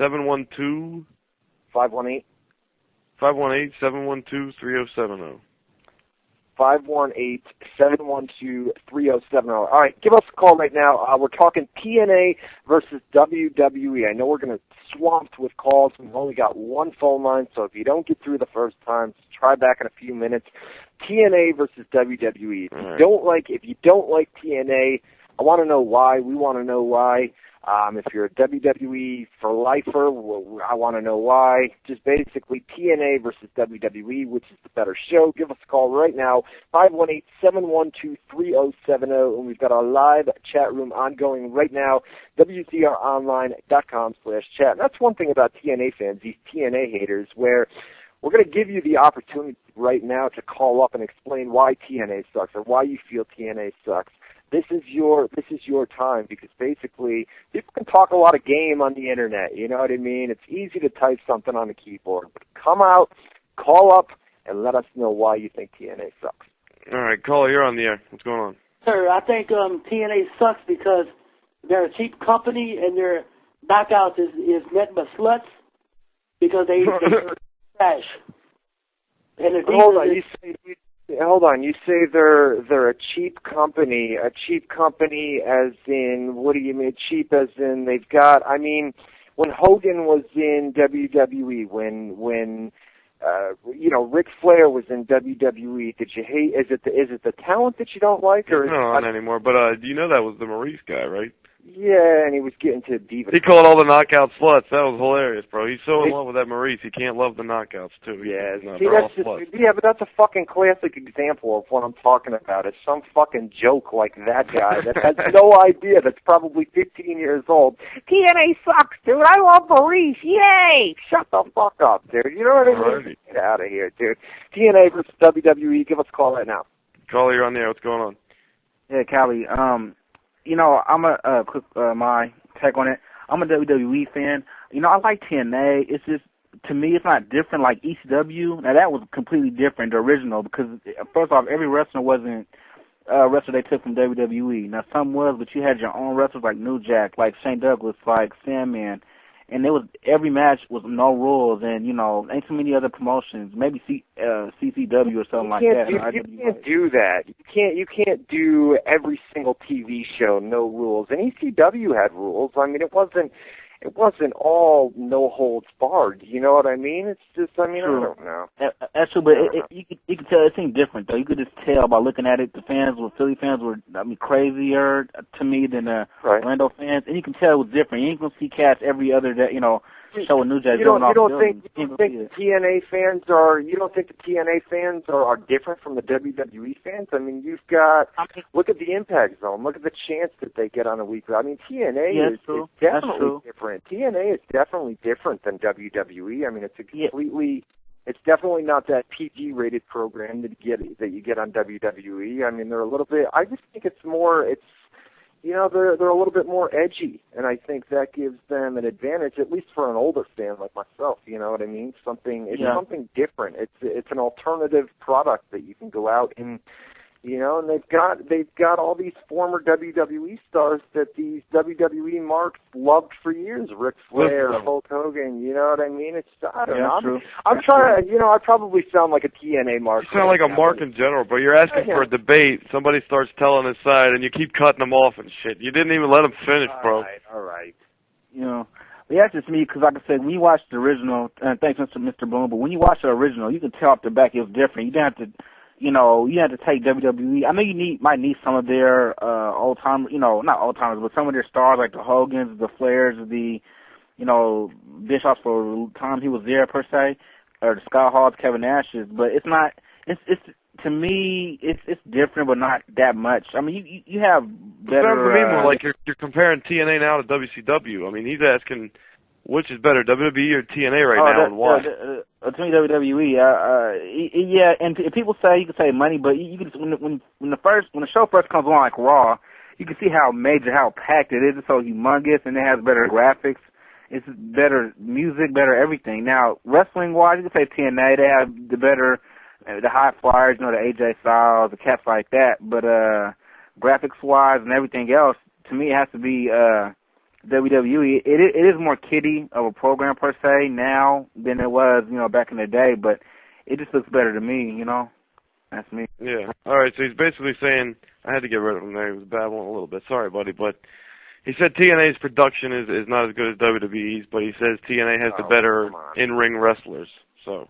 712 518 518-712-3070. 518-712-3070. All right, give us a call right now. We're talking TNA versus WWE. I know we're going to swamped with calls. We've only got one phone line, so if you don't get through the first time, try back in a few minutes. TNA versus WWE. If you don't like TNA, I want to know why. We want to know why. If you're a WWE for lifer, I want to know why. Just basically TNA versus WWE, which is the better show. Give us a call right now, 518-712-3070, and we've got our live chat room ongoing right now, WZROnline.com/chat. And that's one thing about TNA fans, these TNA haters, where we're going to give you the opportunity right now to call up and explain why TNA sucks or why you feel TNA sucks. This is your time, because basically people can talk a lot of game on the internet, you know what I mean? It's easy to type something on the keyboard, but come out, call up, and let us know why you think TNA sucks. All right, caller, you're on the air. What's going on? Sir, I think TNA sucks because they're a cheap company and their knockouts is nothing but sluts because they trash. And Hold on, you say they're a cheap company. A cheap company as in, what do you mean cheap as in they've got, I mean, when Hogan was in WWE, when Ric Flair was in WWE, did you hate, is it the talent that you don't like? Or not anymore, but you know that was the Maurice guy, right? Yeah, and he was getting to diva. He called all the knockout sluts. That was hilarious, bro. He's so in love with that Maurice, he can't love the knockouts, too. But that's a fucking classic example of what I'm talking about. It's some fucking joke like that guy that has no idea, that's probably 15 years old. TNA sucks, dude. I love Maurice. Yay! Shut the fuck up, dude. You know what I mean? Right. Get out of here, dude. TNA versus WWE. Give us a call right now. Caller, you're on the air. What's going on? Yeah, Callie. I'm a quick my take on it. I'm a WWE fan. I like TNA. It's just, to me, it's not different like ECW. Now that was completely different, the original, because first off, every wrestler wasn't a wrestler they took from WWE. Now some was, but you had your own wrestlers like New Jack, like Shane Douglas, like Sandman, and every match was no rules, and ain't too many other promotions. Maybe CCW or something like that. You can't do that. You can't do every single TV show no rules. And ECW had rules. I mean, it wasn't all no holds barred. You know what I mean? It's just, I don't know. That's true, but you can tell it seemed different though. You could just tell by looking at it. The Philly fans were, crazier to me than the Orlando fans, and you can tell it was different. You ain't gonna see cats every other day, show a New Jack. You don't think the TNA fans are different from the WWE fans? I mean, look at the Impact Zone. Look at the chance that they get on a weekly. I mean, TNA is definitely different. TNA is definitely different than WWE. I mean, it's it's definitely not that PG-rated program that you get on WWE. I mean, they're a little bit. I just think it's more. They're a little bit more edgy, and I think that gives them an advantage, at least for an older fan like myself. You know what I mean? Something different. It's an alternative product that you can go out and. And they've got all these former WWE stars that these WWE marks loved for years. Ric Flair, Hulk Hogan. You know what I mean? I don't know. I'm trying to. I probably sound like a TNA mark. You sound like a mark in general, but you're asking for a debate. Somebody starts telling his side, and you keep cutting them off and shit. You didn't even let him finish, bro. All right. That's just me, because like I said, when you watch the original, and thanks Mr. Bloom, but when you watch the original, you can tell off the back it was different. You didn't have to. You have to take WWE. I know you might need some of their old time, not old timers, but some of their stars like the Hogans, the Flairs, the Bischoffs for the time he was there per se, or the Scott Halls, Kevin Nash's. But it's not. It's to me, it's different, but not that much. I mean, you have better. It sounds to me more like you're comparing TNA now to WCW. I mean, he's asking. Which is better, WWE or TNA right now, and why? To me, WWE. And people say you can say money, but you can when the show first comes on like Raw, you can see how packed it is. It's so humongous, and it has better graphics. It's better music, better everything. Now, wrestling wise, you can say TNA. They have the high flyers, the AJ Styles, the cats like that. But graphics wise and everything else, to me, it has to be WWE. It is more kiddie of a program per se now than it was, back in the day, but it just looks better to me, That's me. Yeah. All right, so he's basically saying, I had to get rid of him there. He was babbling a little bit. Sorry, buddy, but he said TNA's production is not as good as WWE's, but he says TNA has the better in-ring wrestlers. So.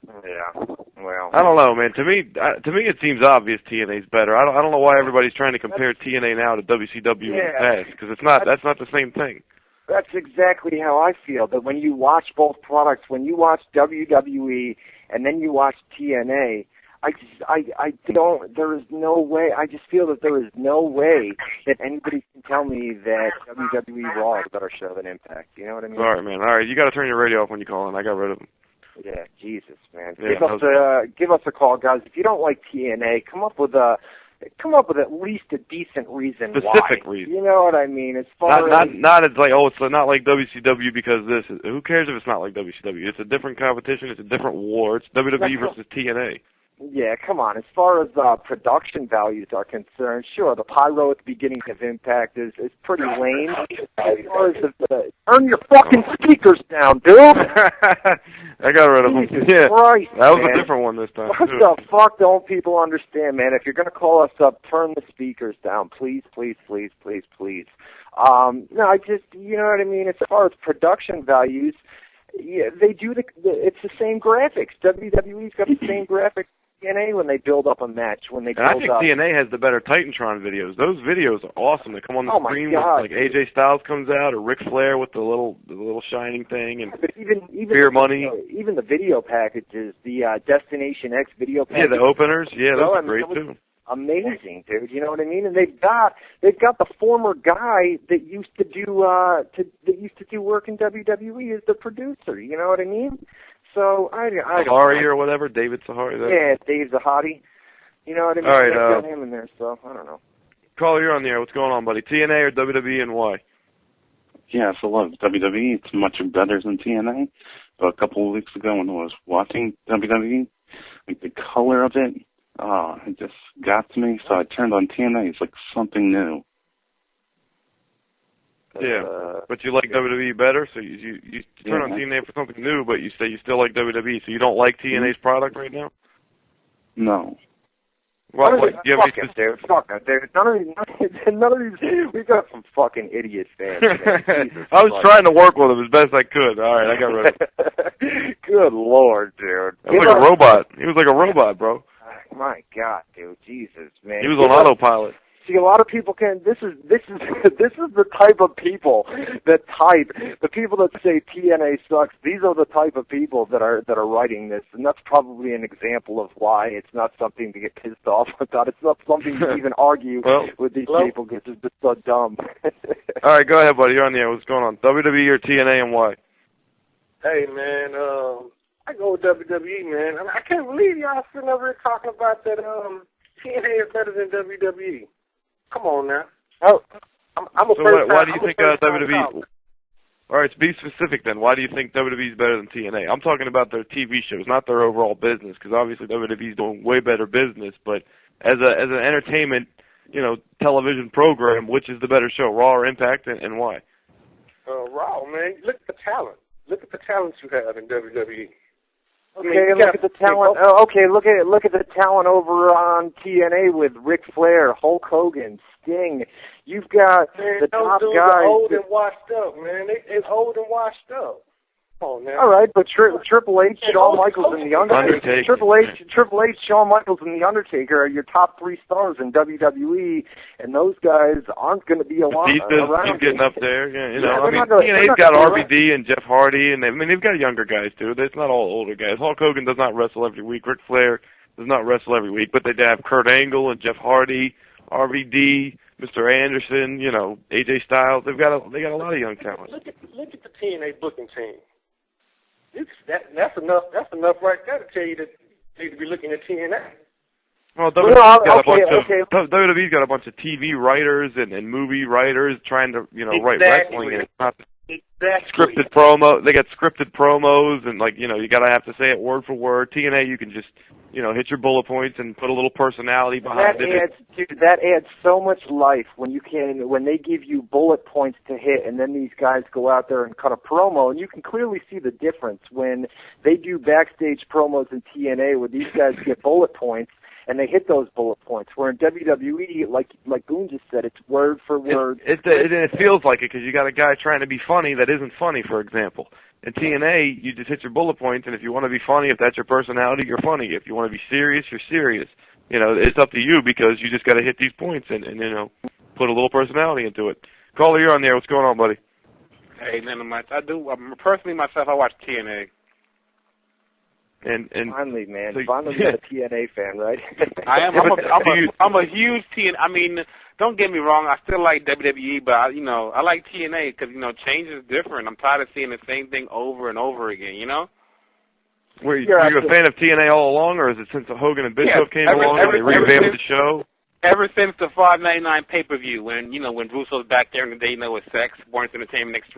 Yeah. Well. I don't know, man. To me, it seems obvious TNA's better. I don't know why everybody's trying to compare TNA now to WCW in the past, because that's not the same thing. That's exactly how I feel. That when you watch both products, when you watch WWE and then you watch TNA, I don't. There is no way. I just feel that there is no way that anybody can tell me that WWE Raw is a better show than Impact. You know what I mean? All right, man. All right, you got to turn your radio off when you call in. I got rid of him. Yeah, Jesus, man. Yeah, give us a call, guys. If you don't like TNA, come up with at least a decent reason Specific why. reason. You know what I mean? As far not it's like, it's not like WCW because this. Who cares if it's not like WCW? It's a different competition. It's a different war. It's WWE versus TNA. Yeah, come on. As far as production values are concerned, sure, the pyro at the beginning of Impact is pretty lame. As far as turn your fucking speakers down, dude. I got rid of them. Jesus Christ, that was man. a different one this time. What the fuck don't people understand, man? If you're going to call us up, turn the speakers down, please, please, please, please, please. No, I just, you know what I mean? As far as production values, yeah, they do it's the same graphics. WWE's got the same graphics. TNA when they build up a match, when they build I think TNA has the better Titantron videos. Those videos are awesome. They come on the screen with, like AJ Styles comes out or Ric Flair with the little shining thing and even Beer Money. Even the video packages, the Destination X video packages. Yeah, the openers. Yeah, those are great too. Amazing, dude. You know what I mean? And they've got the former guy that used to do work in WWE as the producer. You know what I mean? So I Sahari or whatever, David Sahari. Yeah, Dave Zahadi. You know what I mean? All right, I've got him in there, so I don't know. Caller, you're on the air. What's going on, buddy? TNA or WWE and why? Yeah, so look, WWE, it's much better than TNA. But a couple of weeks ago when I was watching WWE, like the color of it, it just got to me. So I turned on TNA. It's like something new. Yeah, but you like WWE better, so you turn on TNA for something new, but you say you still like WWE, so you don't like TNA's product right now? No. Well, Fuck it, dude. None of these. We've got some fucking idiot fans. I was trying to work with him as best I could. All right, I got rid of him. Good Lord, dude. He was like a robot. He was like a robot, bro. My God, dude. Jesus, man. He was on autopilot. See, a lot of people can. This is the type of people the people that say TNA sucks. These are the type of people that are writing this, and that's probably an example of why it's not something to get pissed off about. It's not something to even argue with these people because it's just so dumb. All right, go ahead, buddy. You're on the air. What's going on? WWE or TNA and why? Hey, man. I go with WWE, man. I mean, I can't believe y'all sitting over here talking about that. TNA is better than WWE. Come on now. Oh, I'm a so why do you think WWE? All right, be specific then. Why do you think WWE is better than TNA? I'm talking about their TV shows, not their overall business, because obviously WWE is doing way better business. But as an entertainment, television program, which is the better show, Raw or Impact, and why? Raw, man. Look at the talent. Look at the talent you have in WWE. Okay, look at the talent. Look at the talent over on TNA with Ric Flair, Hulk Hogan, Sting. You've got the top guys. They're old and washed up, man. It's old and washed up. Come on, now. All right, but Triple H, Shawn Michaels, and the Undertaker. Triple H, Shawn Michaels, and the Undertaker are your top 3 stars in WWE, and those guys aren't going to be around. He's getting up there. TNA's got RVD and Jeff Hardy, and they've got younger guys too. It's not all older guys. Hulk Hogan does not wrestle every week. Ric Flair does not wrestle every week, but they have Kurt Angle and Jeff Hardy, RVD, Mr. Anderson, AJ Styles. They got a lot of young talent. Look at the TNA booking team. That's enough. That's enough right there to tell you that you need to be looking at TNA. Well, WWE's got a bunch of TV writers and movie writers trying to write wrestling, and it's not scripted promo. They got scripted promos, and you gotta have to say it word for word. TNA, you can just hit your bullet points and put a little personality behind it. That adds so much life when they give you bullet points to hit, and then these guys go out there and cut a promo, and you can clearly see the difference when they do backstage promos in TNA where these guys get bullet points and they hit those bullet points. Where in WWE, like Boone just said, it's word for word. It feels like it because you got a guy trying to be funny that isn't funny, for example. In TNA, you just hit your bullet points, and if you want to be funny, if that's your personality, you're funny. If you want to be serious, you're serious. It's up to you because you just got to hit these points and put a little personality into it. Caller, you're on there. What's going on, buddy? Hey, nothing much. I do. Personally, myself, I watch TNA. And finally, man, finally you're a TNA fan, right? I am. I'm a huge TNA. I mean, don't get me wrong. I still like WWE, but I like TNA because change is different. I'm tired of seeing the same thing over and over again. Were you a fan of TNA all along, or is it since Hogan and Bischoff came along and they revamped the show? Ever since the $5.99 pay-per-view, when Russo's back there in the day, with sex, Born Entertainment